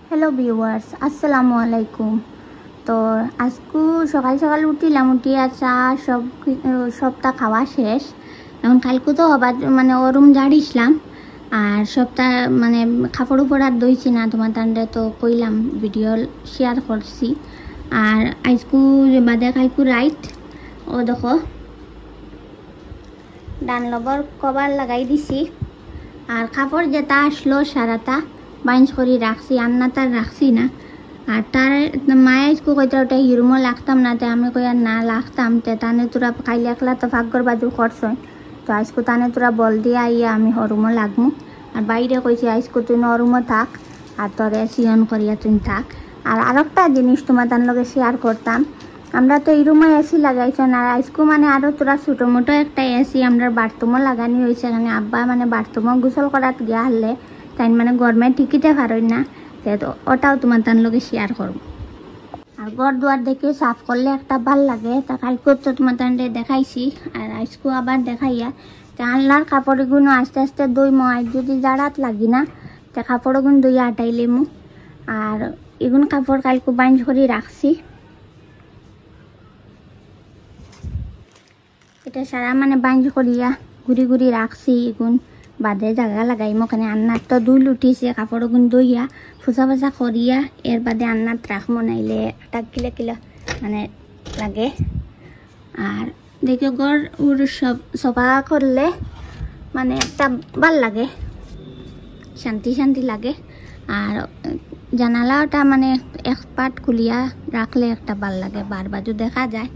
Hello viewers, আসসালামু আলাইকুম। তো আজকে সকাল সকাল উঠিলাম, উঠিয়া চা সবটা খাওয়া শেষ। এখন কালকে তো হবার মানে ওরুম ঝাড়িছিলাম আর সবটা মানে কাপড় উপর আর দইছি না, তোমার তান্ডে তো কইলাম ভিডিও শেয়ার করছি। আর আজকু বাদে কালকু রাইট ও দেখো ডানলবর কভার লাগাই দিছি। আর কাপড় যেটা আসলো সারাটা বাইঞ্চ করে রাখছি, আন্নাটা রাখছি না। আর তার মায়ে আজকে কইতে ওটা হিরুমো লাগতাম না, তাই আমি কই আর না লাগতাম তে তানে তোরা খাইলে একলা তো ভাগ্যর বাজু করছ। তো আজকে তানে তোরা বল দিয়ে আইয়া আমি হরুমো লাগমু। আর বাইরে কইছি আজকে তুই নরুমো থাক আর তোরে সিয়ন করিয়া তুই থাক। আর আরেকটা জিনিস তোমার তার লগে শেয়ার করতাম, আমরা তো এই রুমে এসি লাগাইছ না, আজকে মানে আরও তোরা ছোটো মোটো একটা এসি আমরা বাথরুমও লাগানি হয়েছে। এখানে আব্বা মানে বাথরুমও গোসল করাত গিয়া হলে তাই মানে গরমে টিকিতে পারই না, তো ওটাও তোমার তার লগে শেয়ার করবো। আর ঘর দুয়ার দেখে সাফ করলে একটা ভাল লাগে, তা কালকে তো তোমার তান্ডে দেখাইছি আর আজকেও আবার দেখাইয়া। তা আল্লাহর কাপড়গুলো আস্তে আস্তে দইমো, আর যদি জাড়াত লাগি না তা কাপড়গুলো দইয়া আটাইলেমু। আর এগুন কাপড় কালকে বাইঞ্চ করে রাখছি, এটা সারা মানে বাইঞ্চ করিয়া ঘুরি ঘুরি রাখছি। এগুন বাদে জায়গা লাগাইমো, ওখানে আন্নার তো দুই লুটিছে, কাপড়গুন দইয়া ফুসা ফুসা করিয়া এর বাদে আন্নাত রাখবো, নাইলে আটা কিলো কিলো মানে লাগে। আর দেখো ঘর ওর সফা করলে মানে একটা ভাল লাগে, শান্তি শান্তি লাগে। আর জানালাটা মানে এক পাট খুলিয়া রাখলে একটা ভাল লাগে, বারবাজু দেখা যায়।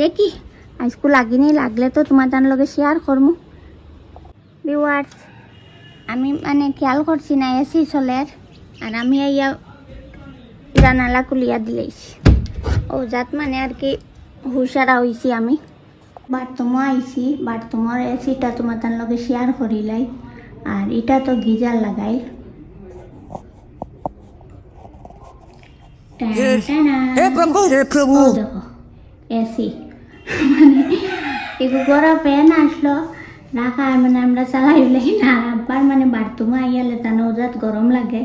দেখি আজকে লাগিনি, লাগলে তো তোমার তার লগে শেয়ার করবো। ভিউয়ার্স, আমি মানে খেয়াল করছি না এসি চলের, আর আমি ইয়া জানালা খুলিয়া দিলেছি ও যাত মানে আর কি হুশারা হয়েছি। আমি বাথরুমও আইছি, বাথরুমের এসিটা তোমার তার লগে শেয়ার করিলাই। আর এটা তো গিজার লাগাই, দেখো এসি মানে এগু গরম ফ্যান আসলো রাখা মানে আমরা চালাইলে না। আব্বার মানে বাথরুমে আইয়ালে তা নজাত গরম লাগে,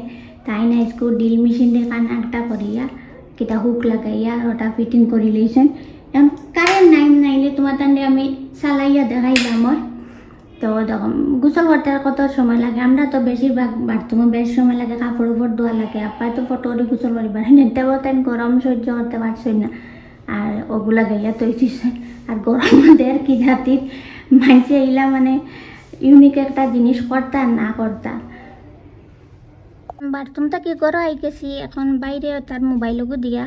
তাই না স্কুল ডিল মেশিন দিয়ে কানেক্টটা করিয়া কিটা হুক লাগাইয়া ওটা ফিটিং করি লইছেন। এখন কারেন্ট নাইলে তোমার তান্ডে আমি চালাইয়া দেখাইলাম। তো দেখো গোসল করতে কত সময় লাগে, আমরা তো বেশিরভাগ বাথরুমে বেশ সময় লাগে, কাপড় উপর ধোয়া লাগে। আব্বাই তো ফটো করে গোসল করিবার নেতেও তাই গরম সহ্য করতে পারছই না, আর ওগুলা গাইয়া তৈরি। আর গরম দের কি জাতির মাইছে এইলা মানে ইউনিক একটা জিনিস করতা না করতা। বাথরুমটা কি করো আই গেছি, এখন বাইরে তার মোবাইলও দিয়া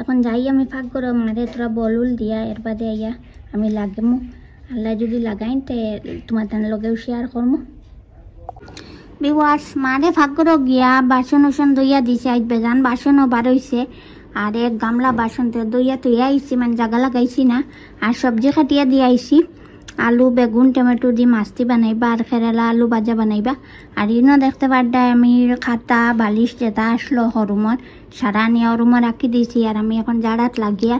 এখন যাই আমি ফাঁক করো মারে তোরা বলুল দিয়া এর বাদে আইয়া আমি লাগেমু। আল্লাহ যদি লাগাই তে তোমার তার লগেও শেয়ার করবো। ভিউয়ার্স, মারে ফাঁক করো গিয়া বাসন উসন দইয়া দিছে, আজ বেজান বাসনও বার হইছে। আর এক গামলা বাসন তো দইয়া তুইয়া আইছি, মানে জাগা লাগাইছি না। আর সবজি কাটিয়া দিয়ে আইছি, আলু বেগুন টমেটো দিয়ে মাছটি বানাইবা আর কেরালা আলু ভাজা বানাইবা। আর ইনো দেখতে পারডাই আমি খাতা বালিশ যেটা আসলো হরুমর সারা নিয়ে হরুমর রাখি দিয়েছি। আর আমি এখন জাড়াত লাগিয়া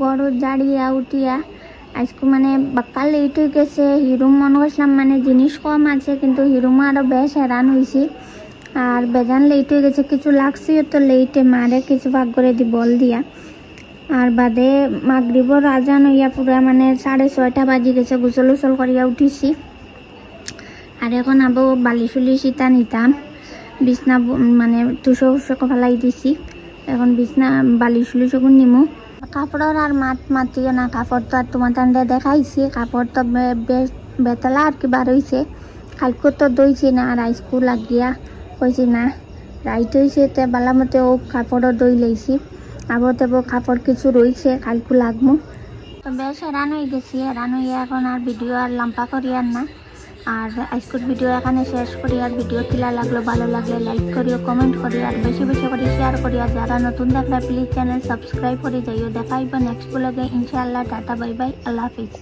বড় জাড়িয়া উঠিয়া আজকে মানে বাক্কা লেট হয়ে গেছে। হিরুম মনে করছিলাম মানে জিনিস কম আছে, কিন্তু হিরুমও আরো বেশ হেরান হয়েছি। আর বেজান লেট হয়ে গেছে, কিছু লাগছে তো লেটে মারে কিছু ভাগ করে দি বল দিয়া। আর বাদে মাগরিবর আজান হইয়া পুরা মানে 6:30 বাজি গেছে, গোসল উসল করিয়া উঠিছি। আর এখন আবো বালিশুলি সীতা নিতাম, বিছনা মানে তুষো উষো ফেলাই দিছি। এখন বিছনা বালিশ সগুন নিমু কাপড়ের আর মাতিও না কাপড় তো আর তোমার তান্ডে দেখাইছি কাপড় তো বেশ বেতলা আর কি বার হইছে কালকে তো দইছি না আর আইসকু লাগিয়া কইছি না রাইট হয়েছে তে বালা মতে ও কাপড়ও দই লইছি আবার তেব কাপড় কিছু রয়েছে কালকু লাগমু তো বেশ হেরান হয়ে গেছি হেরান হইয়া এখন আর ভিডিও আর লম্পা করি আর না আর আজকের ভিডিও এখানে শেষ করি আর ভিডিও কিলা লাগলো ভালো লাগলে লাইক করিও কমেন্ট করি আর বেশি বেশি করে শেয়ার করি আর যারা নতুন দেখলে প্লিজ চ্যানেল সাবস্ক্রাইব করে যাইও দেখাইব নেক্সট ব্লগে ইনশাআল্লাহ টাটা বাই বাই আল্লাহ হাফিজ।